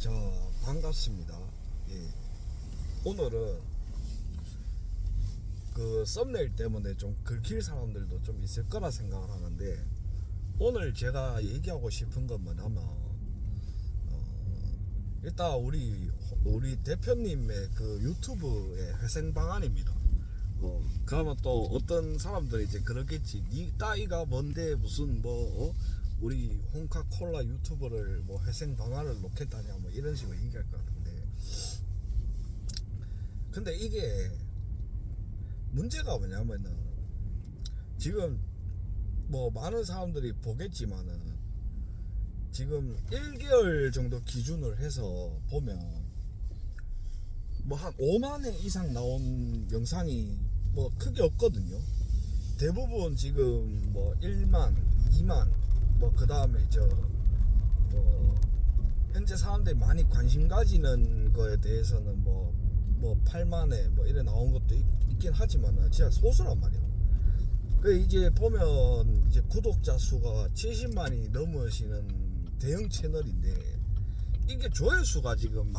자, 반갑습니다. 예. 오늘은 그 썸네일 때문에 좀 긁힐 사람들도 좀 있을 거라 생각을 하는데, 오늘 제가 얘기하고 싶은 건 뭐냐면, 일단 우리 대표님의 그 유튜브의 회생 방안입니다. 그러면 또 어떤 사람들이 이제 그러겠지. 니 따위가 뭔데 무슨 우리 홍카콜라 유튜버를 뭐 회생 방안을 놓겠다냐 뭐 이런 식으로 얘기할 것 같은데, 근데 이게 문제가 뭐냐면은, 지금 뭐 많은 사람들이 보겠지만은 지금 1개월 정도 기준을 해서 보면 뭐 한 5만 회 이상 나온 영상이 뭐 크게 없거든요. 대부분 지금 뭐 1만, 2만, 뭐 그 다음에 현재 사람들이 많이 관심 가지는 거에 대해서는 뭐 8만 회 뭐 이래 나온 것도 있긴 하지만은 진짜 소수란 말이에요. 그 이제 보면 이제 구독자 수가 70만이 넘으시는 대형 채널인데, 이게 조회수가 지금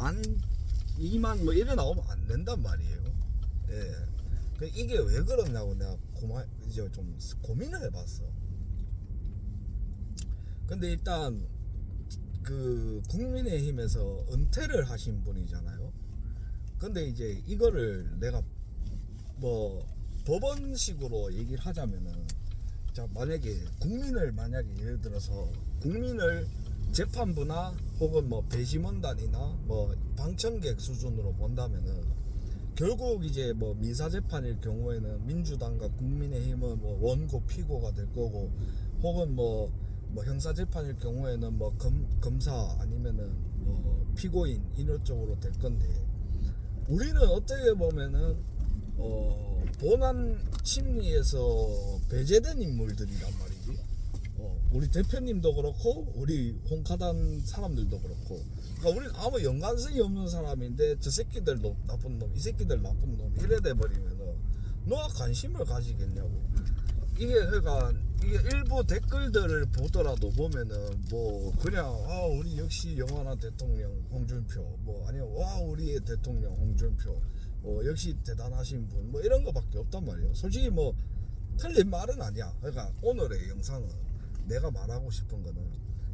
2만 뭐 이래 나오면 안 된단 말이에요. 예. 그 이게 왜 그러냐고 내가 이제 좀 고민을 해봤어. 근데 일단 그 국민의힘에서 은퇴를 하신 분이잖아요. 근데 이제 이거를 내가 뭐 법원식으로 얘기를 하자면은, 자, 만약에 예를 들어서 국민을 재판부나 혹은 뭐 배심원단이나 뭐 방청객 수준으로 본다면은, 결국 이제 뭐 민사재판일 경우에는 민주당과 국민의힘은 뭐 원고 피고가 될 거고, 혹은 뭐 형사재판일 경우에는 뭐 검사 아니면은 뭐 피고인 이런 쪽으로 될 건데, 우리는 어떻게 보면은 본안 심리에서 배제된 인물들이란 말이지. 우리 대표님도 그렇고 우리 홍카단 사람들도 그렇고, 그러니까 우리는 아무 연관성이 없는 사람인데 저 새끼들 나쁜 놈, 이 새끼들 나쁜 놈 이래 돼 버리면은 너가 관심을 가지겠냐고. 이게 그러니까 이게 일부 댓글들을 보더라도 보면은 뭐 그냥 우리 역시 영원한 대통령 홍준표, 뭐 아니면 우리의 대통령 홍준표, 역시 대단하신 분, 뭐 이런 거밖에 없단 말이에요. 솔직히 뭐 틀린 말은 아니야. 그러니까 오늘의 영상은 내가 말하고 싶은 거는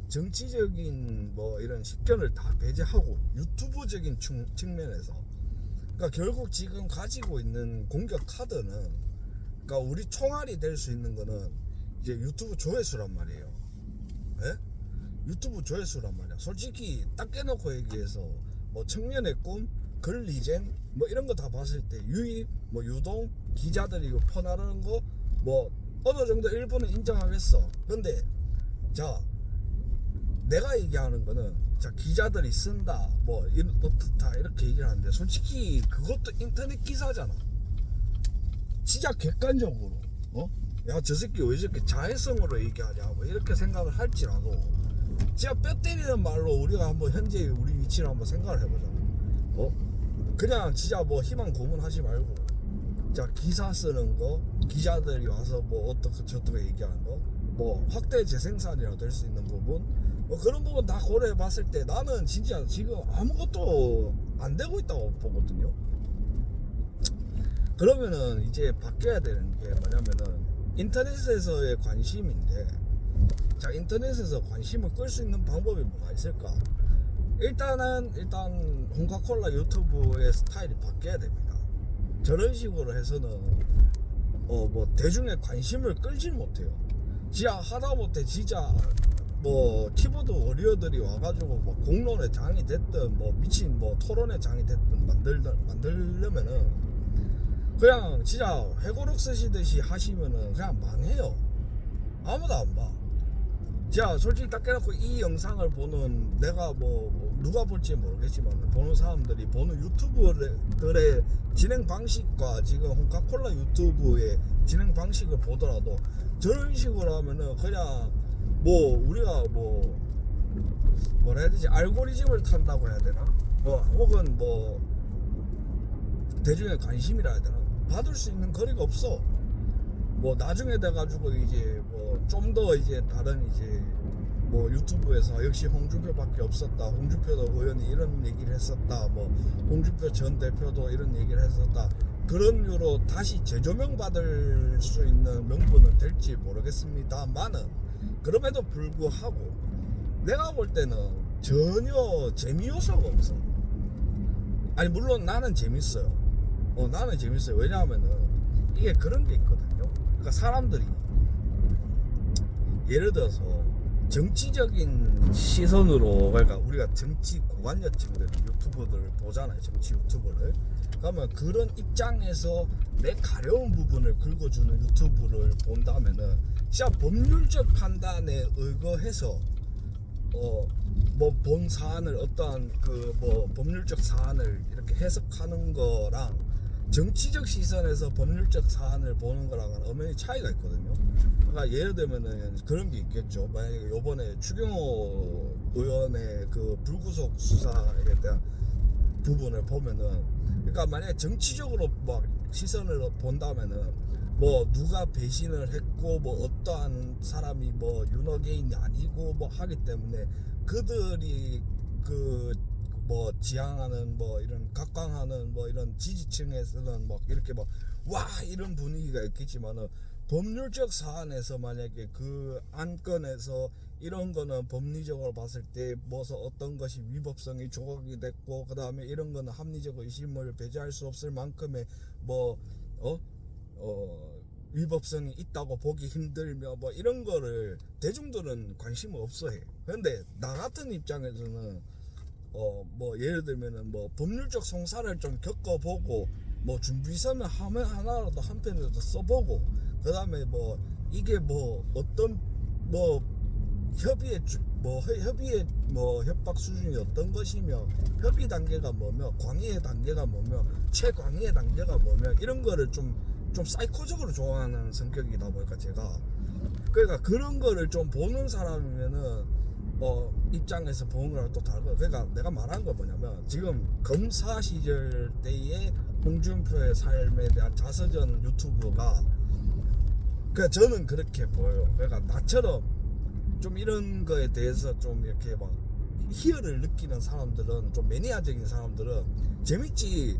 정치적인 뭐 이런 식견을 다 배제하고 유튜브적인 측면에서, 그러니까 결국 지금 가지고 있는 공격 카드는, 그러니까 우리 총알이 될 수 있는 거는 이제 유튜브 조회수란 말이에요. 예? 유튜브 조회수란 말이야. 솔직히 딱 깨놓고 얘기해서 뭐 청년의 꿈, 글리젠 뭐 이런 거 다 봤을 때 유입, 뭐 유동, 기자들이 이거 퍼나르는 거 뭐 어느 정도 일부는 인정하겠어. 근데 자, 내가 얘기하는 거는, 자, 기자들이 쓴다 뭐 어떻다 이렇게 얘기를 하는데, 솔직히 그것도 인터넷 기사잖아. 진짜 객관적으로 야, 저 새끼 왜 저렇게 자해성으로 얘기하냐 뭐 이렇게 생각을 할지라도, 진짜 뼈 때리는 말로 우리가 한번 현재 우리 위치를 한번 생각을 해보자. 그냥 진짜 뭐 희망 고문하지 말고, 자, 기사 쓰는 거, 기자들이 와서 뭐 어떻게 저떻게 얘기하는 거, 뭐 확대 재생산이라도 될 수 있는 부분, 뭐 그런 부분 다 고려해 봤을 때 나는 진짜 지금 아무것도 안 되고 있다고 보거든요. 그러면은 이제 바뀌어야 되는 게 뭐냐면은 인터넷에서의 관심인데, 자, 인터넷에서 관심을 끌 수 있는 방법이 뭐가 있을까? 일단 홍카콜라 유튜브의 스타일이 바뀌어야 됩니다. 저런 식으로 해서는 뭐 대중의 관심을 끌질 못해요. 진짜 하다못해 진짜 뭐 키보드 워리어들이 와가지고 뭐 공론의 장이 됐든 뭐 미친 뭐 토론의 장이 됐든 만들려면은 그냥 진짜 회고록 쓰시듯이 하시면은 그냥 망해요. 아무도 안 봐. 자, 솔직히 딱 깨놓고 이 영상을 보는, 내가 뭐 누가 볼지 모르겠지만 보는 사람들이 보는 유튜브들의 진행 방식과 지금 홍카콜라 유튜브의 진행 방식을 보더라도 저런 식으로 하면은 그냥 뭐 우리가 뭐라 해야 되지, 알고리즘을 탄다고 해야 되나, 혹은 뭐 대중의 관심이라 해야 되나, 받을 수 있는 거리가 없어. 뭐 나중에 돼가지고 이제 뭐 좀 더 이제 다른 이제 뭐 유튜브에서 역시 홍준표밖에 없었다, 홍준표도 의원이 이런 얘기를 했었다, 뭐 홍준표 전 대표도 이런 얘기를 했었다, 그런 이유로 다시 재조명 받을 수 있는 명분은 될지 모르겠습니다만은, 그럼에도 불구하고 내가 볼 때는 전혀 재미 요소가 없어. 아니 물론 나는 재밌어요. 나는 재밌어요. 왜냐하면은 이게 그런 게 있거든요. 그러니까 사람들이 예를 들어서 정치적인 시선으로, 그러니까 우리가 정치 고관여층들 유튜버들 보잖아요. 정치 유튜버를. 그러면 그런 입장에서 내 가려운 부분을 긁어주는 유튜브를 본다면은 진짜 법률적 판단에 의거해서 뭐 본 사안을 어떠한 그 뭐 법률적 사안을 이렇게 해석하는 거랑 정치적 시선에서 법률적 사안을 보는 거랑은 엄연히 차이가 있거든요. 그러니까 예를 들면은 그런 게 있겠죠. 만약에 요번에 추경호 의원의 그 불구속 수사에 대한 부분을 보면은, 그러니까 만약에 정치적으로 막 시선을 본다면은 뭐 누가 배신을 했고 뭐 어떠한 사람이 뭐 윤호개인이 아니고 뭐 하기 때문에 그들이 그 뭐 지향하는 뭐 이런 각광하는 뭐 이런 지지층에서는 뭐 이렇게 뭐 와 이런 분위기가 있겠지만은, 법률적 사안에서 만약에 그 안건에서 이런 거는 법리적으로 봤을 때 뭐서 어떤 것이 위법성이 조각이 됐고, 그 다음에 이런 거는 합리적 의심을 배제할 수 없을 만큼의 뭐 위법성이 있다고 보기 힘들며 뭐 이런 거를 대중들은 관심을 없어해. 그런데 나 같은 입장에서는 뭐 예를 들면은 뭐 법률적 송사를 좀 겪어보고 뭐 준비서면 하면 하나라도 한 편이라도 써보고, 그 다음에 뭐 이게 뭐 어떤 뭐 협의의 뭐 협박 수준이 어떤 것이며, 협의 단계가 뭐며, 광의의 단계가 뭐며, 최광의의 단계가 뭐며, 이런 거를 좀 사이코적으로 좋아하는 성격이다 보니까 제가, 그러니까 그런 거를 좀 보는 사람이면은 입장에서 보는 거랑 또 다르고. 그러니까 내가 말한 건 뭐냐면, 지금 검사 시절 때의 홍준표의 삶에 대한 자서전 유튜브가, 그러니까 저는 그렇게 보여요. 그러니까 나처럼 좀 이런 거에 대해서 좀 이렇게 막 희열을 느끼는 사람들은, 좀 매니아적인 사람들은 재밌지.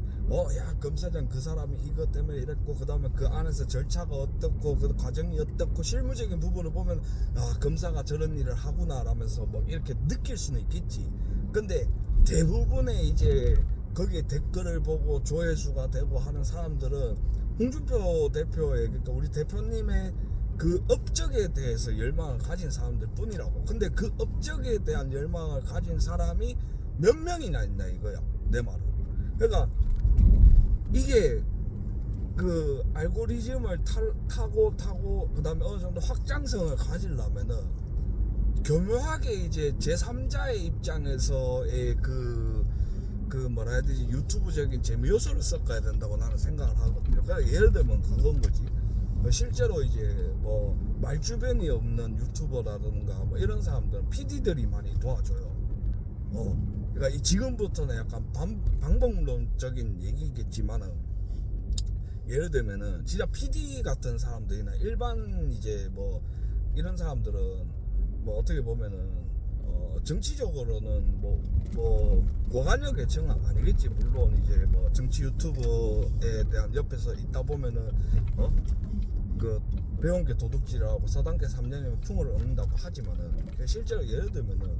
야 검사장 그 사람이 이것 때문에 이랬고, 그 다음에 그 안에서 절차가 어떻고 그 과정이 어떻고 실무적인 부분을 보면 검사가 저런 일을 하구나 라면서 뭐 이렇게 느낄 수는 있겠지. 근데 대부분의 이제 거기에 댓글을 보고 조회수가 되고 하는 사람들은 홍준표 대표의, 그러니까 우리 대표님의 그 업적에 대해서 열망을 가진 사람들 뿐이라고. 근데 그 업적에 대한 열망을 가진 사람이 몇 명이나 있나 이거야, 내 말은. 그러니까 이게 그 알고리즘을 타고 그 다음에 어느 정도 확장성을 가지려면은 교묘하게 이제 제3자의 입장에서의 그 뭐라 해야 되지, 유튜브적인 재미 요소를 섞어야 된다고 나는 생각을 하거든요. 그러니까 예를 들면 그건 거지. 실제로 이제 뭐 말주변이 없는 유튜버라든가 뭐 이런 사람들은 PD들이 많이 도와줘요. 그러니까 지금부터는 약간 방법론적인 얘기겠지만은, 예를 들면은 진짜 PD 같은 사람들이나 일반 이제 뭐 이런 사람들은 뭐 어떻게 보면은 정치적으로는 뭐 고관여 계층은 아니겠지. 물론 이제 뭐 정치 유튜브에 대한 옆에서 있다 보면은 그 배운 게 도둑질하고 서당계 3년이면 풍을 얻는다고 하지만은, 실제로 예를 들면은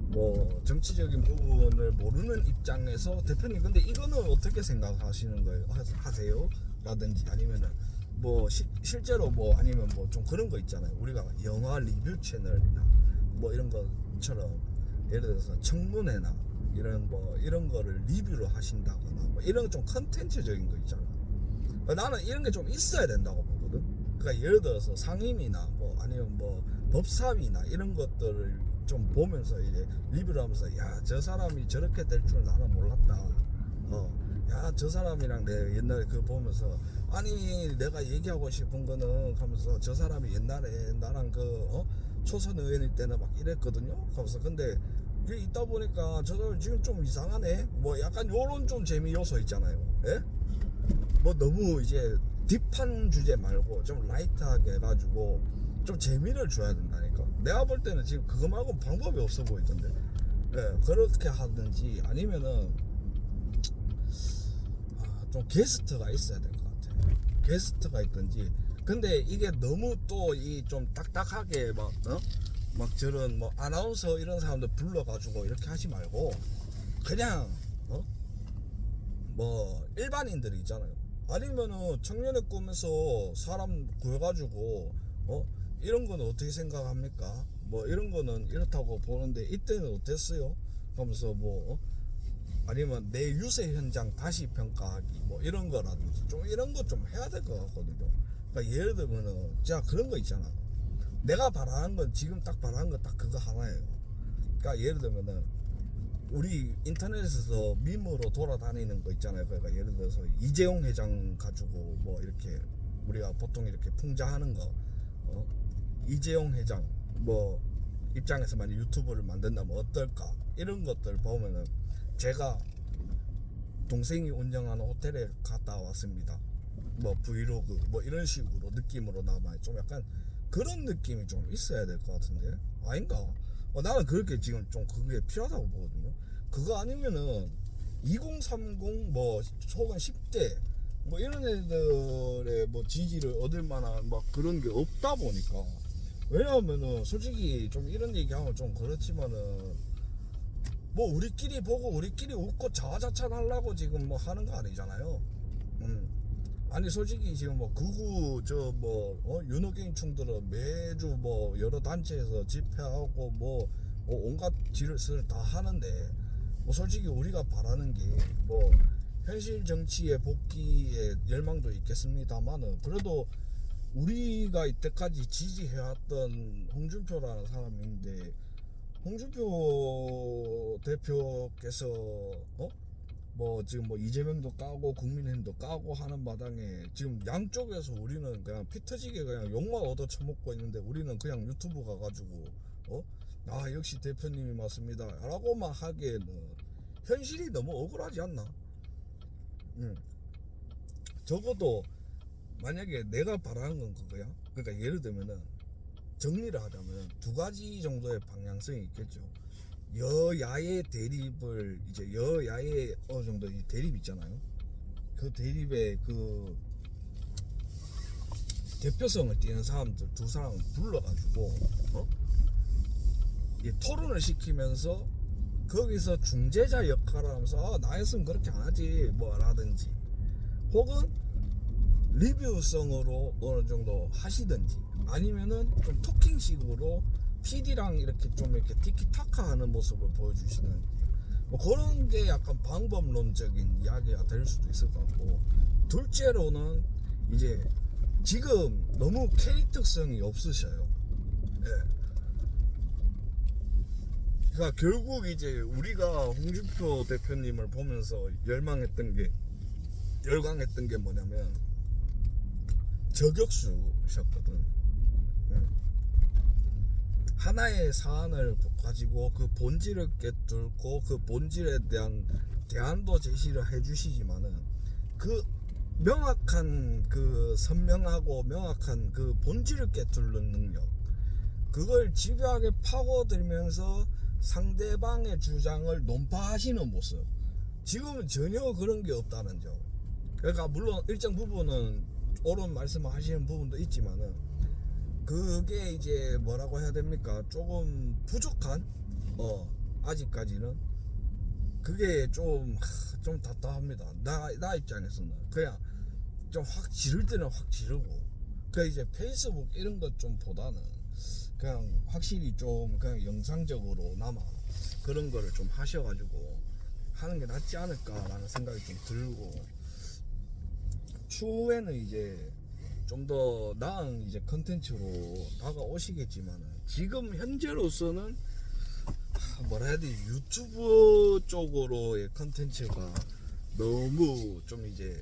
뭐 정치적인 부분을 모르는 입장에서 대표님 근데 이거는 어떻게 생각하시는 거예요? 하세요? 라든지 아니면은 뭐 실제로 뭐 아니면 뭐 좀 그런 거 있잖아요. 우리가 영화 리뷰 채널이나 뭐 이런 것처럼 예를 들어서 청문회나 이런 거를 리뷰를 하신다거나 뭐 이런 좀 컨텐츠적인 거 있잖아. 나는 이런 게 좀 있어야 된다고 보거든. 그러니까 예를 들어서 상임이나 뭐 아니면 뭐 법사위나 이런 것들을 좀 보면서 이제 리뷰를 하면서, 야 저 사람이 저렇게 될 줄 나는 몰랐다. 야 저 사람이랑 내 옛날에 그거 보면서, 아니 내가 얘기하고 싶은 거는 하면서, 저 사람이 옛날에 나랑 그 초선 의원일 때는 막 이랬거든요 하면서. 근데 이게 있다 보니까 저 사람 지금 좀 이상하네 뭐 약간 요런 좀 재미 요소 있잖아요. 예? 뭐 너무 이제 딥한 주제 말고 좀 라이트하게 해가지고 좀 재미를 줘야 된다니까. 내가 볼 때는 지금 그거 말고 방법이 없어 보이던데. 네, 그렇게 하든지 아니면은 좀 게스트가 있어야 될 것 같아. 게스트가 있든지. 근데 이게 너무 또 이 좀 딱딱하게 막 막 저런 뭐 아나운서 이런 사람들 불러가지고 이렇게 하지 말고 그냥 뭐 일반인들이 있잖아요. 아니면은 청년의 꿈에서 사람 구해가지고 이런 거는 어떻게 생각합니까? 뭐 이런 거는 이렇다고 보는데 이때는 어땠어요? 하면서 뭐 아니면 내 유세 현장 다시 평가하기 뭐 이런 거라든지 좀 이런 거 좀 해야 될 것 같거든요. 그러니까 예를 들면은 자 그런 거 있잖아. 내가 바라는 건 지금 딱 바라는 건 딱 그거 하나예요. 그러니까 예를 들면은 우리 인터넷에서 밈으로 돌아다니는 거 있잖아요. 그러니까 예를 들어서 이재용 회장 가지고 뭐 이렇게 우리가 보통 이렇게 풍자하는 거, 이재용 회장 뭐 입장에서 만약 유튜브를 만든다면 어떨까 이런 것들 보면은 제가 동생이 운영하는 호텔에 갔다 왔습니다. 뭐 브이로그 뭐 이런 식으로 느낌으로 남아 좀 약간 그런 느낌이 좀 있어야 될 것 같은데 아닌가? 나는 그렇게 지금 좀 그게 필요하다고 보거든요. 그거 아니면은 2030 뭐 혹은 10대 뭐 이런 애들의 뭐 지지를 얻을 만한 막 그런 게 없다 보니까 왜냐하면은 솔직히 좀 이런 얘기하면 좀 그렇지만은 뭐 우리끼리 보고 우리끼리 웃고 자화자찬하려고 지금 뭐 하는 거 아니잖아요. 아니 솔직히 지금 뭐 극우 저 뭐 윤호개인충들은 매주 뭐 여러 단체에서 집회하고 뭐 온갖 짓을 다 하는데 뭐 솔직히 우리가 바라는 게 뭐 현실 정치의 복귀에 열망도 있겠습니다만은 그래도 우리가 이때까지 지지해왔던 홍준표라는 사람인데 홍준표 대표께서 뭐 지금 뭐 이재명도 까고 국민의힘도 까고 하는 마당에 지금 양쪽에서 우리는 그냥 피 터지게 그냥 욕만 얻어 처먹고 있는데 우리는 그냥 유튜브 가가지고 역시 대표님이 맞습니다 라고만 하기에는 현실이 너무 억울하지 않나? 적어도 만약에 내가 바라는 건 그거야. 그러니까 예를 들면은 정리를 하자면 두 가지 정도의 방향성이 있겠죠. 여야의 대립을 이제 여야의 어느 정도 이 대립 있잖아요. 그 대립의 그 대표성을 띠는 사람들 두 사람을 불러가지고 이 토론을 시키면서 거기서 중재자 역할을 하면서 나였으면 그렇게 안 하지 뭐라든지 혹은 리뷰성으로 어느 정도 하시든지 아니면은 좀 토킹식으로 PD랑 이렇게 좀 이렇게 티키타카 하는 모습을 보여주시는 뭐 그런 게 약간 방법론적인 이야기가 될 수도 있을 것 같고 둘째로는 이제 지금 너무 캐릭터성이 없으셔요. 예. 그러니까 결국 이제 우리가 홍준표 대표님을 보면서 열광했던 게 뭐냐면 저격수셨거든. 하나의 사안을 가지고 그 본질을 꿰뚫고 그 본질에 대한 대안도 제시를 해주시지만은 그 명확한 그 선명하고 명확한 그 본질을 꿰뚫는 능력 그걸 집요하게 파고들면서 상대방의 주장을 논파하시는 모습 지금은 전혀 그런 게 없다는 점. 그러니까 물론 일정 부분은 옳은 말씀을 하시는 부분도 있지만은 그게 이제 뭐라고 해야 됩니까? 조금 부족한 아직까지는 그게 좀 답답합니다. 나 입장에서는 그냥 좀 확 지를 때는 확 지르고 그 이제 페이스북 이런 것 좀 보다는 그냥 확실히 좀 그냥 영상적으로나마 그런 거를 좀 하셔가지고 하는 게 낫지 않을까라는 생각이 좀 들고 추후에는 이제 좀 더 나은 이제 컨텐츠로 다가오시겠지만 지금 현재로서는 뭐라 해야 되지 유튜브 쪽으로의 컨텐츠가 너무 좀 이제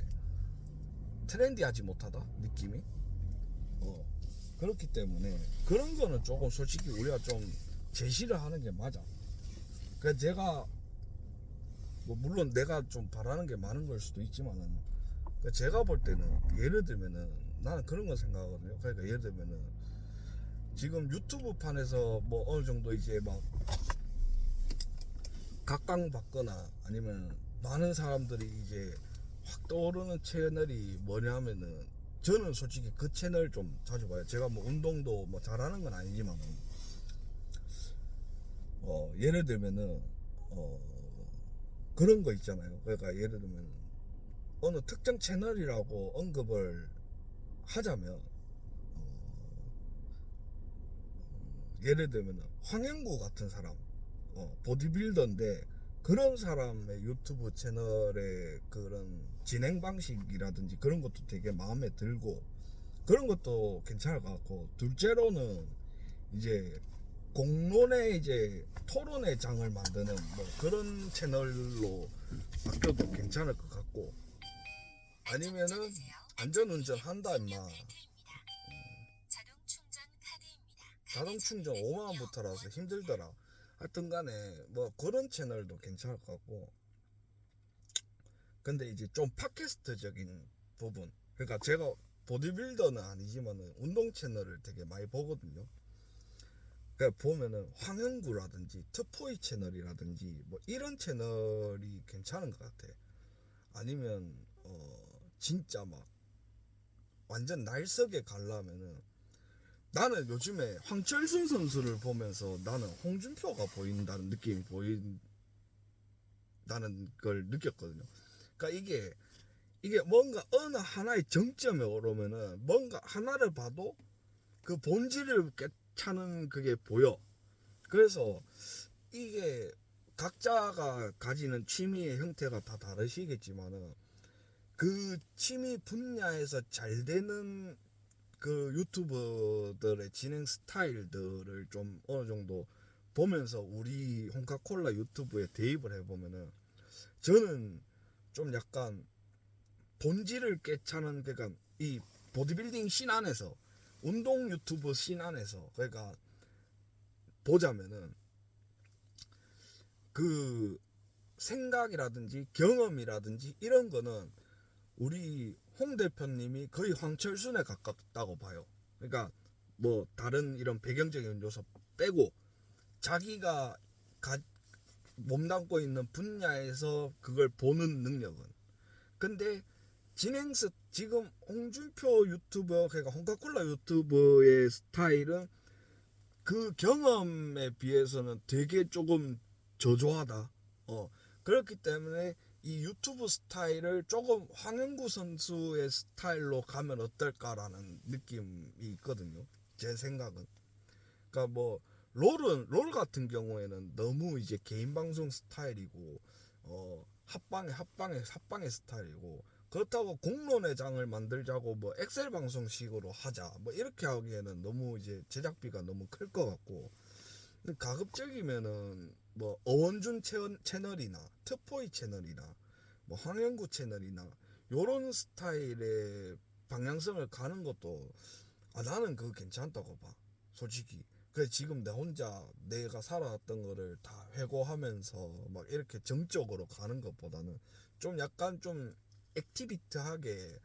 트렌디하지 못하다 느낌이 그렇기 때문에 그런 거는 조금 솔직히 우리가 좀 제시를 하는 게 맞아. 그러니까 제가 뭐 물론 내가 좀 바라는 게 많은 걸 수도 있지만은 그러니까 제가 볼 때는 예를 들면은 나는 그런 거 생각하거든요. 그러니까 예를 들면은 지금 유튜브 판에서 뭐 어느 정도 이제 막 각광받거나 아니면 많은 사람들이 이제 확 떠오르는 채널이 뭐냐면은 저는 솔직히 그 채널 좀 자주 봐요. 제가 뭐 운동도 뭐 잘하는 건 아니지만 예를 들면은 그런 거 있잖아요. 그러니까 예를 들면 어느 특정 채널이라고 언급을 하자면 예를 들면 황영구 같은 사람 보디빌더인데 그런 사람의 유튜브 채널의 그런 진행 방식이라든지 그런 것도 되게 마음에 들고 그런 것도 괜찮을 것 같고, 둘째로는 이제 공론의 이제 토론의 장을 만드는 뭐 그런 채널로 바뀌어도 괜찮을 것 같고, 아니면은 안전운전 한다 임마, 자동 충전 5만원부터라서 힘들더라, 하여튼 간에 뭐 그런 채널도 괜찮을 것 같고. 근데 이제 좀 팟캐스트적인 부분, 그러니까 제가 보디빌더는 아니지만은 운동 채널을 되게 많이 보거든요. 그러니까 보면은 황현구라든지 트포이 채널이라든지 뭐 이런 채널이 괜찮은 것 같아. 아니면 진짜 막 완전 날석에 가려면은, 나는 요즘에 황철순 선수를 보면서 나는 홍준표가 보인다는 느낌이 보인다는 걸 느꼈거든요. 그러니까 이게 뭔가 어느 하나의 정점에 오르면은 뭔가 하나를 봐도 그 본질을 깨차는 그게 보여. 그래서 이게 각자가 가지는 취미의 형태가 다 다르시겠지만은 그 취미 분야에서 잘 되는 그 유튜버들의 진행 스타일들을 좀 어느 정도 보면서 우리 홍카콜라 유튜브에 대입을 해보면은 저는 좀 약간 본질을 깨차는, 그러니까 이 보디빌딩 씬 안에서, 운동 유튜브 씬 안에서, 그러니까 보자면은 그 생각이라든지 경험이라든지 이런 거는 우리 홍 대표님이 거의 황철순에 가깝다고 봐요. 그러니까 뭐 다른 이런 배경적인 요소 빼고 자기가 몸담고 있는 분야에서 그걸 보는 능력은. 근데 지금 홍준표 유튜버, 그러니까 홍카콜라 유튜버의 스타일은 그 경험에 비해서는 되게 조금 저조하다. 그렇기 때문에 이 유튜브 스타일을 조금 황영구 선수의 스타일로 가면 어떨까라는 느낌이 있거든요. 제 생각은. 그러니까 뭐 롤 같은 경우에는 너무 이제 개인 방송 스타일이고 합방의 스타일이고, 그렇다고 공론의 장을 만들자고 뭐 엑셀 방송식으로 하자 뭐 이렇게 하기에는 너무 이제 제작비가 너무 클 것 같고, 가급적이면은 뭐 어원준 채널이나 트포이 채널이나 뭐 황영구 채널이나 요런 스타일의 방향성을 가는 것도 나는 그거 괜찮다고 봐, 솔직히. 그래서 지금 내 혼자 내가 살아왔던 거를 다 회고하면서 막 이렇게 정적으로 가는 것보다는 좀 약간 좀 액티비트하게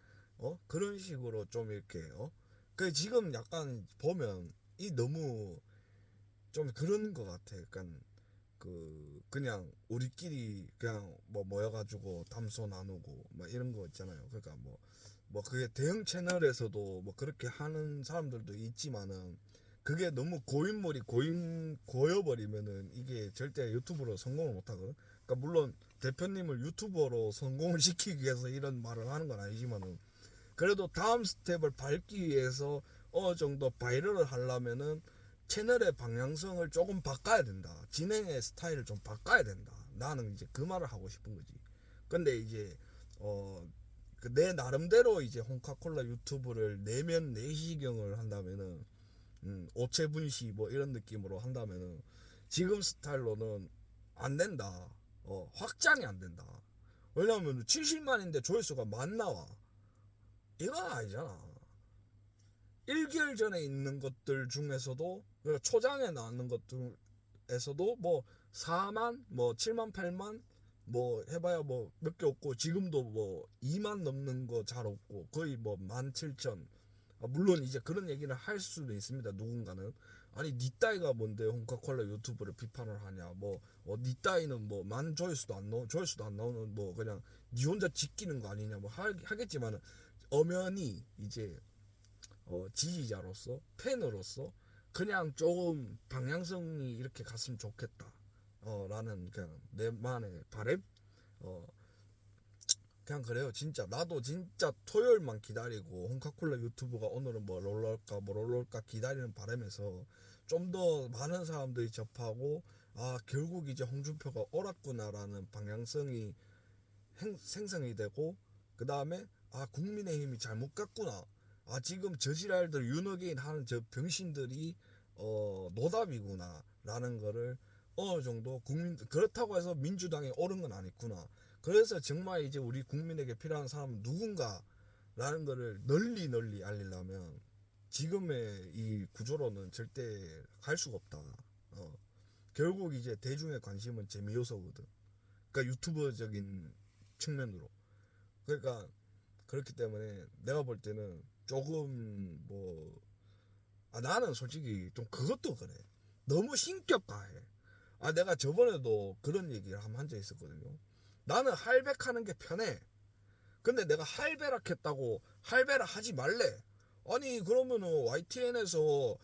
그런 식으로 좀 이렇게 그 지금 약간 보면 이 너무 좀 그런 것 같아. 약간 그냥 우리끼리 그냥 뭐 모여가지고 담소 나누고 막 이런 거 있잖아요. 그러니까 뭐 그게 대형 채널에서도 뭐 그렇게 하는 사람들도 있지만은 그게 너무 고여버리면은 이게 절대 유튜브로 성공을 못하거든. 그러니까 물론 대표님을 유튜버로 성공을 시키기 위해서 이런 말을 하는 건 아니지만은 그래도 다음 스텝을 밟기 위해서 어느 정도 바이럴을 하려면은 채널의 방향성을 조금 바꿔야 된다. 진행의 스타일을 좀 바꿔야 된다. 나는 이제 그 말을 하고 싶은 거지. 근데 이제 내 나름대로 이제 홍카콜라 유튜브를 내면 내시경을 한다면은 오체분시 뭐 이런 느낌으로 한다면은 지금 스타일로는 안 된다. 확장이 안 된다. 왜냐하면 70만인데 조회수가 만 나와. 이건 아니잖아. 1개월 전에 있는 것들 중에서도, 그러니까 초장에 나왔는 것들에서도 뭐 4만, 뭐 7만, 8만, 뭐 해봐야 뭐 몇 개 없고, 지금도 뭐 2만 넘는 거 잘 없고, 거의 뭐 17,000, 물론 이제 그런 얘기를 할 수도 있습니다. 누군가는 아니 니 따위가 뭔데 홍카콜라 유튜브를 비판을 하냐, 니 따위는 뭐 만 조회수도 안 나오 조회수도 안 나오는 뭐 그냥 니 혼자 지키는 거 아니냐 뭐 하겠지만은 엄연히 이제 지지자로서 팬으로서 그냥 조금 방향성이 이렇게 갔으면 좋겠다 라는 그냥 내만의 바람. 그냥 그래요. 진짜 나도 진짜 토요일만 기다리고 홍카콜라 유튜브가 오늘은 뭐 롤러올까 기다리는 바람에서 좀 더 많은 사람들이 접하고 결국 이제 홍준표가 옳았구나라는 방향성이 생성이 되고, 그 다음에 국민의힘이 잘못 갔구나, 지금 저 지랄들 윤어게인 하는 저 병신들이 노답이구나 라는 거를 어느 정도 그렇다고 해서 민주당이 옳은 건 아니구나, 그래서 정말 이제 우리 국민에게 필요한 사람은 누군가라는 거를 널리 알리려면 지금의 이 구조로는 절대 갈 수가 없다. 결국 이제 대중의 관심은 재미요소거든. 그러니까 유튜버적인 측면으로. 그러니까 그렇기 때문에 내가 볼 때는 조금 나는 솔직히 좀 그것도 그래. 너무 신격화해. 내가 저번에도 그런 얘기를 한 적 있었거든요. 나는 할배하는 게 편해. 근데 내가 할배락 했다고 할배락 하지 말래. 아니 그러면은 YTN에서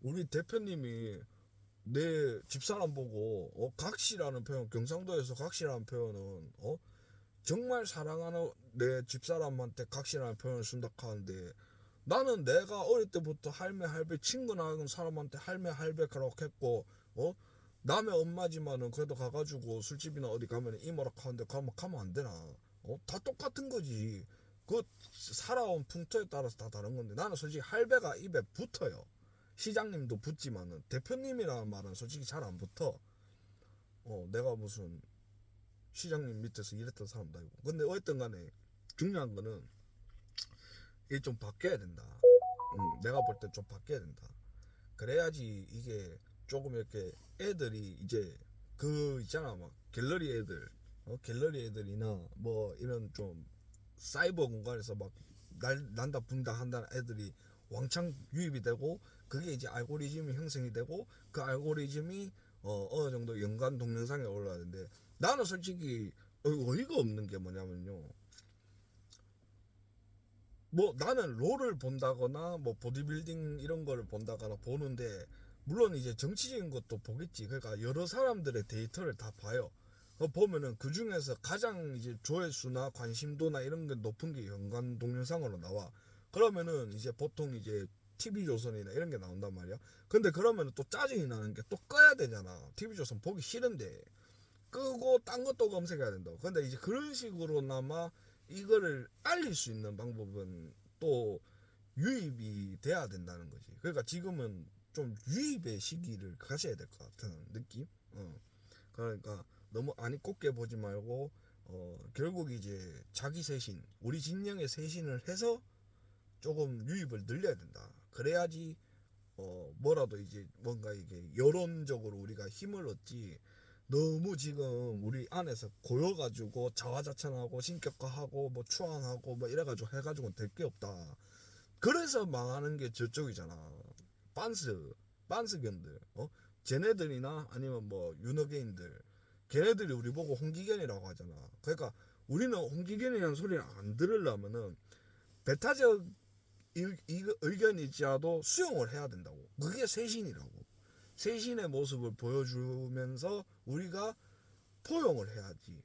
우리 대표님이 내 집사람 보고 각시라는 표현, 경상도에서 각시라는 표현은 정말 사랑하는 내 집사람한테 각시라는 표현을 쓴다 하는데, 나는 내가 어릴 때부터 할매 할배 친근한 사람한테 할매 할배라고 했고 남의 엄마지만은 그래도 가가지고 술집이나 어디 가면 이모라 하는데 가면 안 되나? 다 똑같은 거지. 그 살아온 풍토에 따라서 다 다른 건데, 나는 솔직히 할배가 입에 붙어요. 시장님도 붙지만은 대표님이라는 말은 솔직히 잘 안 붙어. 내가 무슨 시장님 밑에서 일했던 사람도 아니고. 근데 어쨌든 간에 중요한 거는 이게 좀 바뀌어야 된다. 내가 볼 때 좀 바뀌어야 된다. 그래야지 이게 조금 이렇게 애들이 이제 그 있잖아, 막 갤러리 애들, 갤러리 애들이나 뭐 이런 좀 사이버 공간에서 막 난다 분다 한다는 애들이 왕창 유입이 되고, 그게 이제 알고리즘이 형성이 되고, 그 알고리즘이 어느 정도 연관 동영상에 올라야 되는데, 나는 솔직히 어이가 없는 게 뭐냐면요, 나는 롤을 본다거나 뭐 보디빌딩 이런 거를 본다거나 보는데, 물론 이제 정치적인 것도 보겠지. 그러니까 여러 사람들의 데이터를 다 봐요. 보면은 그 중에서 가장 이제 조회수나 관심도나 이런 게 높은 게 연관 동영상으로 나와. 그러면은 이제 보통 이제 TV조선이나 이런 게 나온단 말이야. 근데 그러면은 또 짜증이 나는 게 또 꺼야 되잖아. TV조선 보기 싫은데 끄고 딴 것도 검색해야 된다고. 근데 이제 그런 식으로나마 이거를 알릴 수 있는 방법은 또 유입이 돼야 된다는 거지. 그러니까 지금은 좀 유입의 시기를 가셔야 될 것 같은 느낌. 그러니까 너무 안이 꼽게 보지 말고 결국 이제 자기 세신, 우리 진영의 세신을 해서 조금 유입을 늘려야 된다. 그래야지 뭐라도 이제 뭔가 이게 여론적으로 우리가 힘을 얻지. 너무 지금 우리 안에서 고여가지고 자화자찬하고 신격화하고 뭐 추앙하고 뭐 이래가지고 해가지고는 될 게 없다. 그래서 망하는 게 저쪽이잖아. 빤스견들, 쟤네들이나 아니면 뭐 윤어게인들, 걔네들이 우리 보고 홍기견이라고 하잖아. 그러니까 우리는 홍기견이라는 소리를 안 들으려면은 배타적 의견이지라도 수용을 해야 된다고. 그게 세신이라고. 세신의 모습을 보여주면서 우리가 포용을 해야지.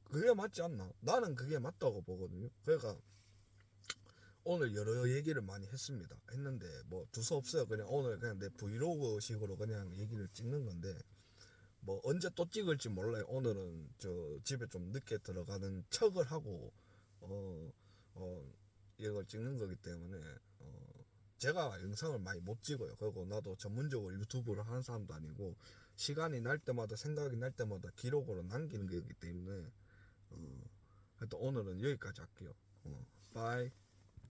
그게 맞지 않나? 나는 그게 맞다고 보거든요. 그러니까 오늘 여러 얘기를 많이 했는데 뭐 두서 없어요. 그냥 오늘 그냥 내 브이로그 식으로 그냥 얘기를 찍는 건데, 뭐 언제 또 찍을지 몰라요. 오늘은 저 집에 좀 늦게 들어가는 척을 하고 어, 이걸 찍는 거기 때문에 제가 영상을 많이 못 찍어요. 그리고 나도 전문적으로 유튜브를 하는 사람도 아니고, 시간이 날 때마다 생각이 날 때마다 기록으로 남기는 거기 때문에 하여튼 오늘은 여기까지 할게요. 바이.